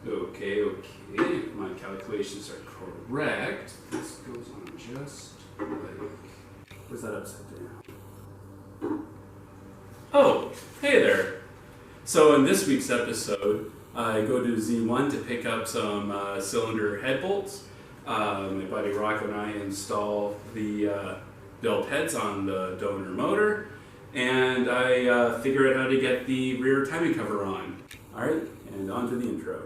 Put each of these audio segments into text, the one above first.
Okay, if my calculations are correct, this goes on just like, where's that upside down? Oh, hey there. So in this week's episode, I go to Z1 to pick up some cylinder head bolts. My buddy Rocco and I install the build heads on the donor motor, and I figure out how to get the rear timing cover on. Alright, and on to the intro.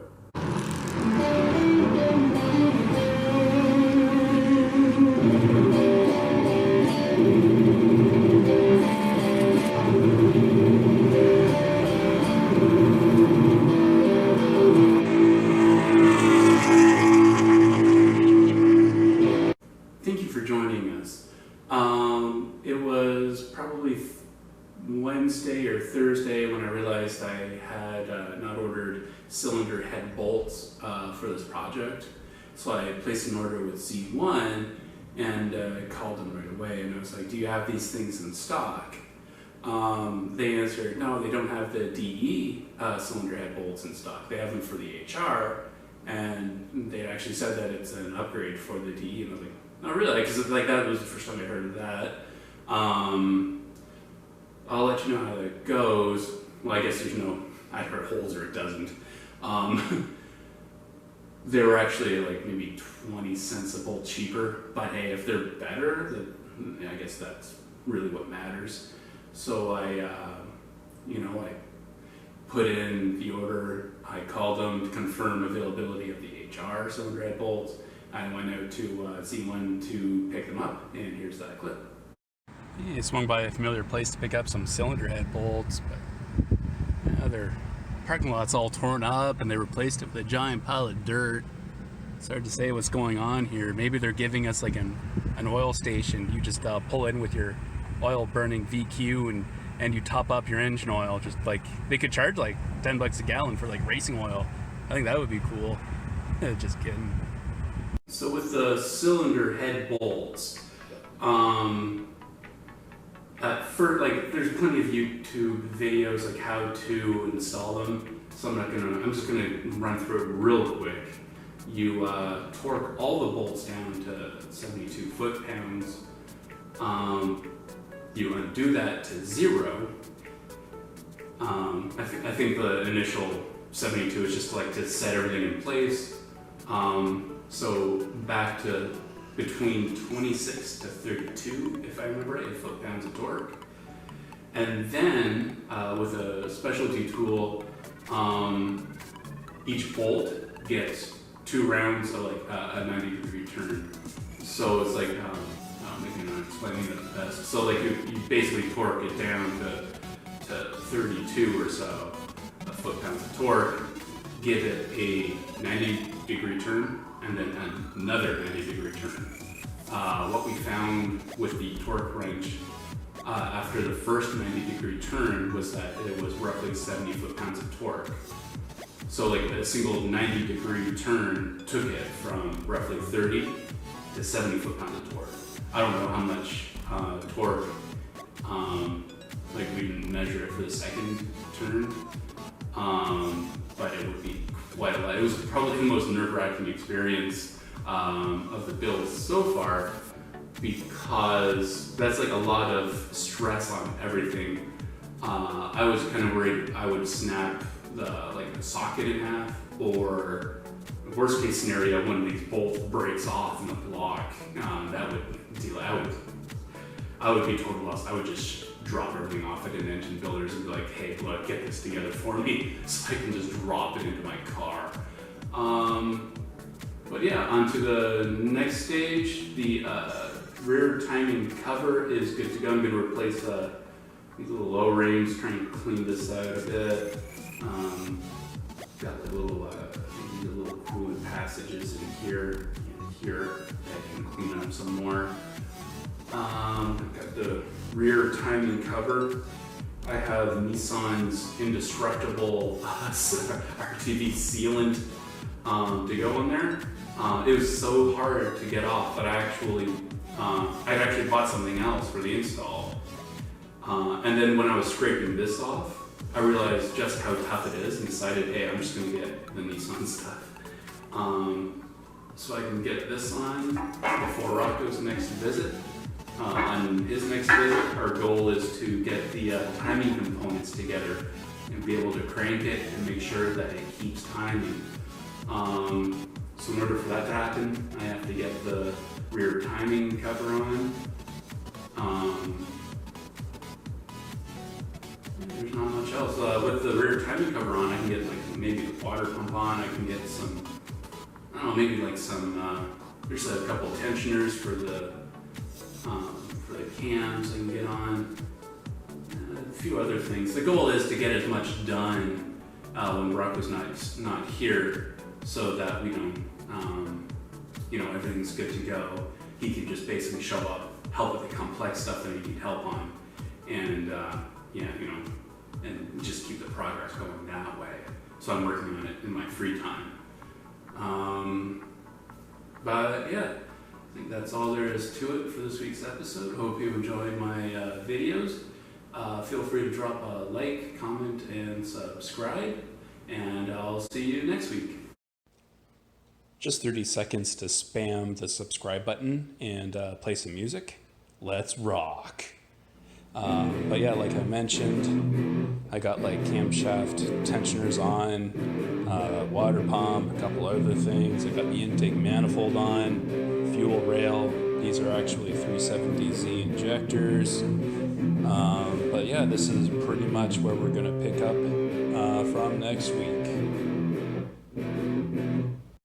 Thank you for joining us. It was probably Wednesday or Thursday when I realized I had not ordered cylinder head bolts for this project. So I placed an order with Z1 and called them right away, and I was like, do you have these things in stock? They answered, no, they don't have the DE cylinder head bolts in stock. They have them for the HR, and they actually said that it's an upgrade for the DE, and I was like, not really, because like that was the first time I heard of that. I'll let you know how that goes. Well, I guess there's no, I heard holes or it doesn't. They were actually like maybe 20 cents a bolt cheaper, but hey, if they're better, then I guess that's really what matters. So I put in the order. I called them to confirm availability of the HR cylinder head bolts. I went out to Z1 to pick them up, and here's that clip. Yeah, I swung by a familiar place to pick up some cylinder head bolts, but their parking lot's all torn up, and they replaced it with a giant pile of dirt. It's hard to say what's going on here. Maybe they're giving us like an oil station. You just pull in with your oil-burning VQ, and you top up your engine oil. Just like they could charge like $10 a gallon for like racing oil. I think that would be cool. Just kidding. So with the cylinder head bolts, there's plenty of YouTube videos like how to install them. So I'm just gonna run through it real quick. You torque all the bolts down to 72 foot-pounds. You undo that to 0. I think the initial 72 is just like to set everything in place. So back to between 26 to 32, if I remember right, foot-pounds of torque. And then with a specialty tool, each bolt gets 2 rounds of like a 90-degree turn. So it's like, maybe I'm not explaining it the best. So like you basically torque it down to 32 or so foot-pounds of torque, give it a 90-degree turn, and then another 90-degree turn. What we found with the torque wrench after the first 90-degree turn was that it was roughly 70 foot-pounds of torque. So like a single 90-degree turn took it from roughly 30 to 70 foot-pounds of torque. I don't know how much torque like we can measure it for the second turn, but it would be quite a lot. It was probably the most nerve-wracking experience of the build so far, because that's like a lot of stress on everything. I was kind of worried I would snap the socket in half, or worst case scenario, one of these bolts breaks off in the block. I would be total lost. I would just drop everything off at an engine builders and be like, hey, look, get this together for me so I can just drop it into my car. But yeah, on to the next stage. The rear timing cover is good to go. I'm going to replace these little O-rings, trying to clean this out a bit. Got little coolant passages in here and here that I can clean up some more. Got the rear timing cover. I have Nissan's indestructible RTV sealant to go in there. It was so hard to get off that I actually bought something else for the install. And then when I was scraping this off, I realized just how tough it is and decided, hey, I'm just going to get the Nissan stuff. So I can get this on before Rocco's next visit. On his next visit, our goal is to get the timing components together and be able to crank it and make sure that it keeps timing. So in order for that to happen, I have to get the rear timing cover on. There's not much else. With the rear timing cover on, I can get like maybe the water pump on. I can get some, I don't know, maybe like some. There's a couple tensioners for the cams I can get on. A few other things. The goal is to get as much done when Rocco's not here, so that we don't, everything's good to go. He can just basically show up, help with the complex stuff that we need help on, and and just keep the progress going that way. So I'm working on it in my free time. But yeah, I think that's all there is to it for this week's episode. Hope you enjoyed my videos. Feel free to drop a like, comment, and subscribe, and I'll see you next week. Just 30 seconds to spam the subscribe button and play some music. Let's rock. But yeah, like I mentioned, I got like camshaft tensioners on, water pump, a couple other things. I got the intake manifold on, fuel rail. These are actually 370Z injectors. But yeah, this is pretty much where we're gonna pick up from next week.